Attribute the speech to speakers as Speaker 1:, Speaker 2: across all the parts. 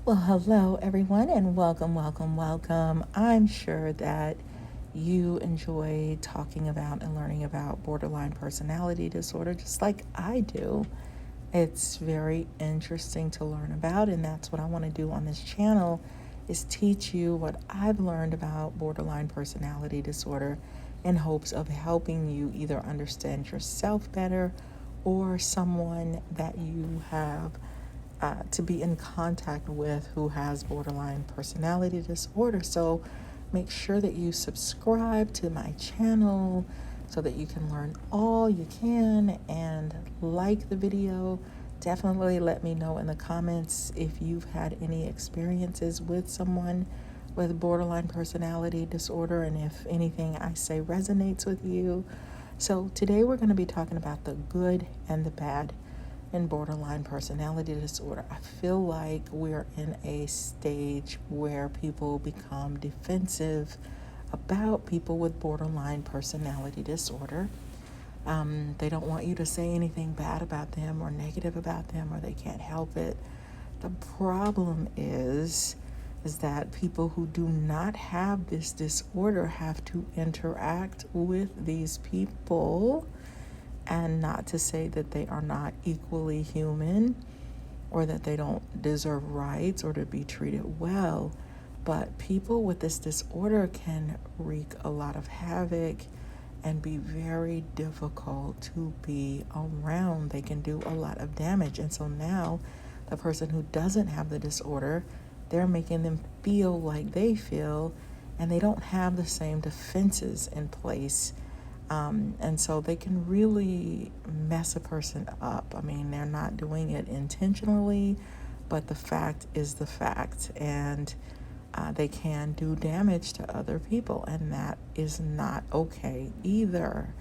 Speaker 1: Well, hello everyone, and welcome. I'm sure that you enjoy talking about and learning about borderline personality disorder just like I do. It's very interesting to learn about, and that's what I want to do on this channel is teach you what I've learned about borderline personality disorder in hopes of helping you either understand yourself better or someone that you have to be in contact with who has borderline personality disorder. So make sure that you subscribe to my channel so that you can learn all you can and like the video. Definitely let me know in the comments if you've had any experiences with someone with borderline personality disorder and if anything I say resonates with you. So today we're going to be talking about the good and the bad in borderline personality disorder. I feel like we're in a stage where people become defensive about people with borderline personality disorder. They don't want you to say anything bad about them or negative about them, or they can't help it. The problem is that people who do not have this disorder have to interact with these people, and not to say that they are not equally human or that they don't deserve rights or to be treated well, but people with this disorder can wreak a lot of havoc and be very difficult to be around. They can do a lot of damage. And so now the person who doesn't have the disorder, they're making them feel like they feel, and they don't have the same defenses in place. And so they can really mess a person up. I mean, they're not doing it intentionally, but the fact is the fact. And they can do damage to other people, and that is not okay either.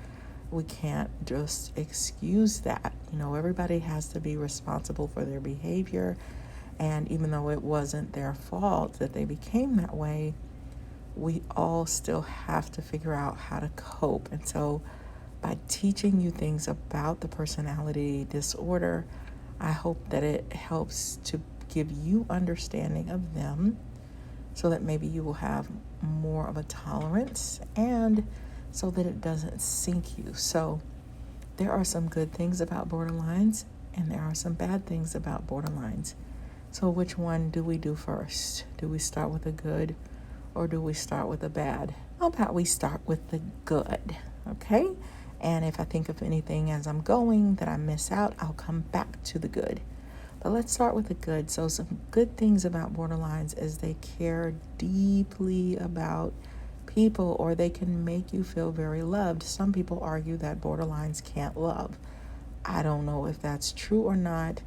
Speaker 1: We can't just excuse that. You know, everybody has to be responsible for their behavior. And even though it wasn't their fault that they became that way, we all still have to figure out how to cope. And so by teaching you things about the personality disorder, I hope that it helps to give you understanding of them so that maybe you will have more of a tolerance and so that it doesn't sink you. So there are some good things about borderlines and there are some bad things about borderlines. So which one do we do first? Do we start with the good or do we start with the bad? How about we start with the good, okay? And if I think of anything as I'm going that I miss out, I'll come back to the good. But let's start with the good. So some good things about borderlines is they care deeply about people, or they can make you feel very loved. Some people argue that borderlines can't love. I don't know if that's true or not.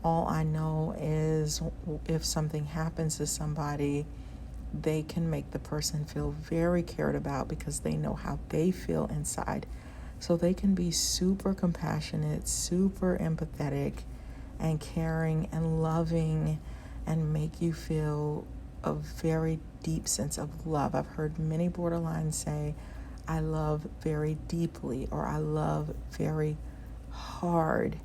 Speaker 1: All I know is if something happens to somebody, they can make the person feel very cared about because they know how they feel inside. So they can be super compassionate, super empathetic, and caring and loving, and make you feel a very deep sense of love. I've heard many borderlines say, I love very deeply, or I love very hard.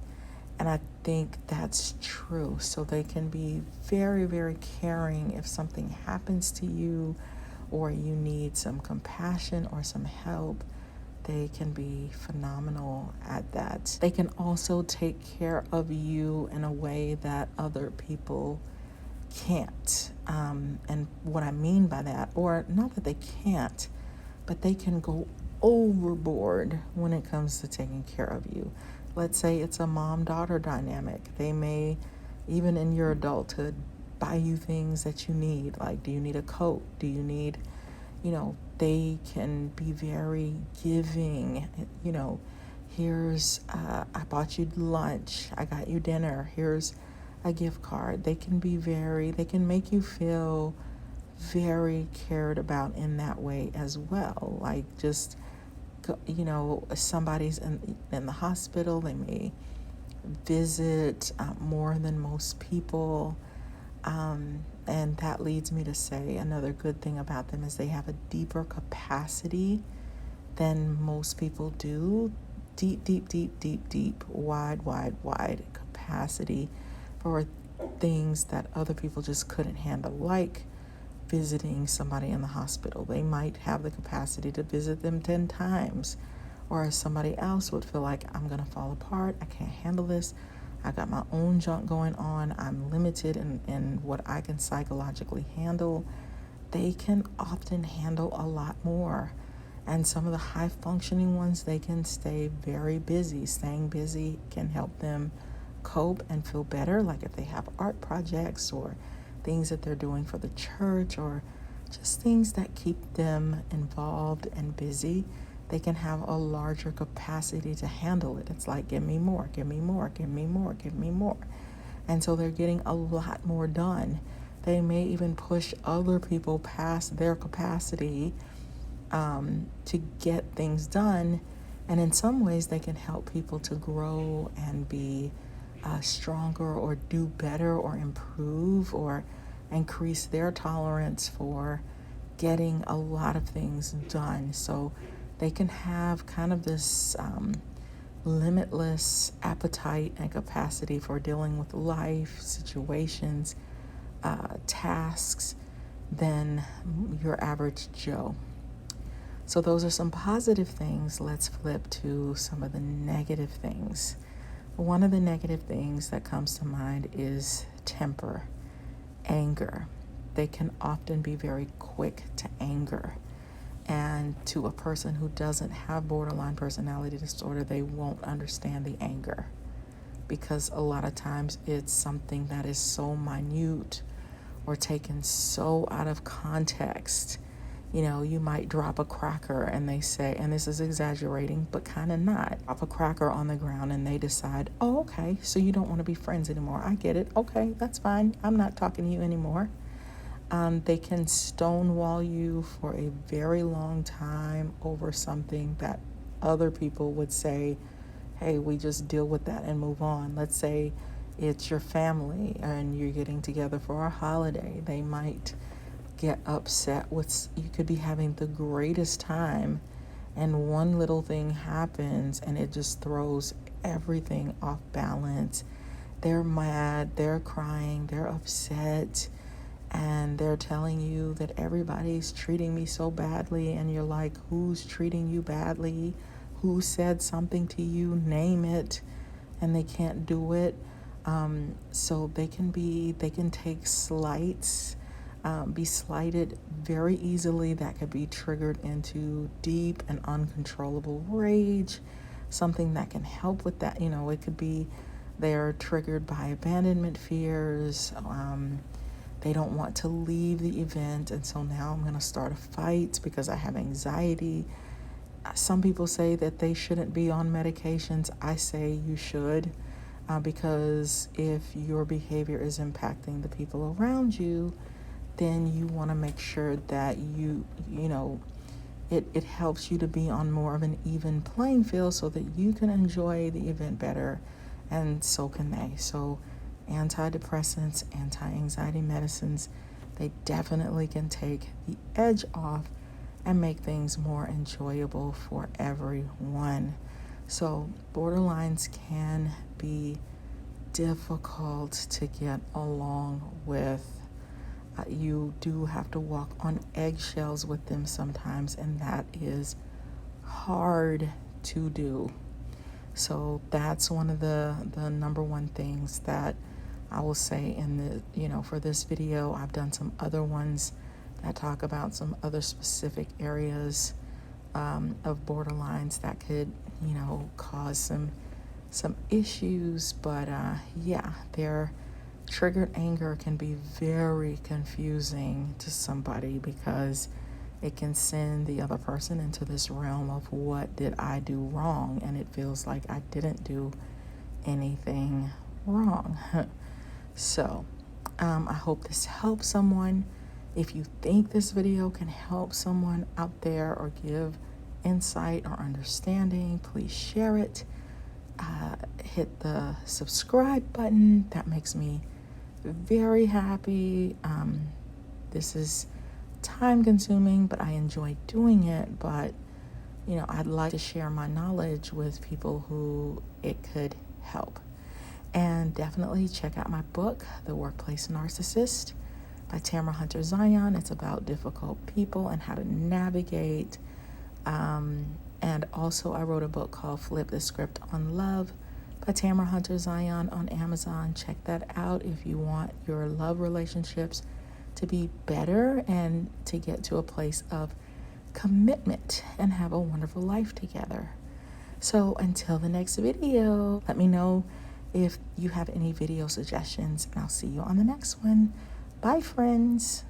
Speaker 1: And I think that's true. So they can be very, very caring if something happens to you or you need some compassion or some help. They can be phenomenal at that. They can also take care of you in a way that other people can't. And what I mean by that, or not that they can't, but they can go overboard when it comes to taking care of you. Let's say it's a mom-daughter dynamic. They may, even in your adulthood, buy you things that you need. Like, do you need a coat? Do you need, they can be very giving. Here's, I bought you lunch. I got you dinner. Here's a gift card. They can make you feel very cared about in that way as well. Like, just, somebody's in the hospital, they may visit more than most people. And that leads me to say another good thing about them is they have a deeper capacity than most people do. Deep, wide capacity for things that other people just couldn't handle, like visiting somebody in the hospital. They might have the capacity to visit them 10 times, or somebody else would feel like, I'm going to fall apart. I can't handle this. I got my own junk going on. I'm limited in what I can psychologically handle. They can often handle a lot more. And some of the high functioning ones, they can stay very busy. Staying busy can help them cope and feel better, like if they have art projects or things that they're doing for the church, or just things that keep them involved and busy. They can have a larger capacity to handle it. It's like, give me more, give me more, give me more, give me more. And so they're getting a lot more done. They may even push other people past their capacity to get things done. And in some ways, they can help people to grow and be stronger, or do better, or improve, or increase their tolerance for getting a lot of things done. So they can have kind of this limitless appetite and capacity for dealing with life, situations, tasks than your average Joe. So those are some positive things. Let's flip to some of the negative things. One of the negative things that comes to mind is temper, anger. They can often be very quick to anger. And to a person who doesn't have borderline personality disorder, they won't understand the anger, because a lot of times it's something that is so minute or taken so out of context. You know, you might drop a cracker and they say, and this is exaggerating, but kind of not, drop a cracker on the ground and they decide, oh, okay, so you don't want to be friends anymore. I get it. Okay, that's fine. I'm not talking to you anymore. They can stonewall you for a very long time over something that other people would say, hey, we just deal with that and move on. Let's say it's your family and you're getting together for a holiday. They might get upset with, you could be having the greatest time and one little thing happens and it just throws everything off balance. They're mad, they're crying, they're upset, and they're telling you that everybody's treating me so badly, and you're like, who's treating you badly? Who said something to you? Name it. And they can't do it. So they can take slights, be slighted very easily. That could be triggered into deep and uncontrollable rage, something that can help with that. You know, it could be they're triggered by abandonment fears. They don't want to leave the event, and so now I'm going to start a fight because I have anxiety. Some people say that they shouldn't be on medications. I say you should, because if your behavior is impacting the people around you, then you want to make sure that it helps you to be on more of an even playing field so that you can enjoy the event better, and so can they. So antidepressants, anti-anxiety medicines, they definitely can take the edge off and make things more enjoyable for everyone. So borderlines can be difficult to get along with. You do have to walk on eggshells with them sometimes, and that is hard to do. So that's one of the number one things that I will say in the, for this video. I've done some other ones that talk about some other specific areas of borderlines that could, cause some issues. But their triggered anger can be very confusing to somebody, because it can send the other person into this realm of, what did I do wrong? And it feels like I didn't do anything wrong. So I hope this helps someone. If you think this video can help someone out there or give insight or understanding, please share it. Hit the subscribe button. That makes me very happy. This is time consuming, but I enjoy doing it. But I'd like to share my knowledge with people who it could help. And definitely check out my book, The Workplace Narcissist by Tamara Hunter Zyon. It's about difficult people and how to navigate. And also I wrote a book called Flip the Script on Love by Tamara Hunter Zyon on Amazon. Check that out if you want your love relationships to be better and to get to a place of commitment and have a wonderful life together. So until the next video, let me know if you have any video suggestions, and I'll see you on the next one. Bye, friends.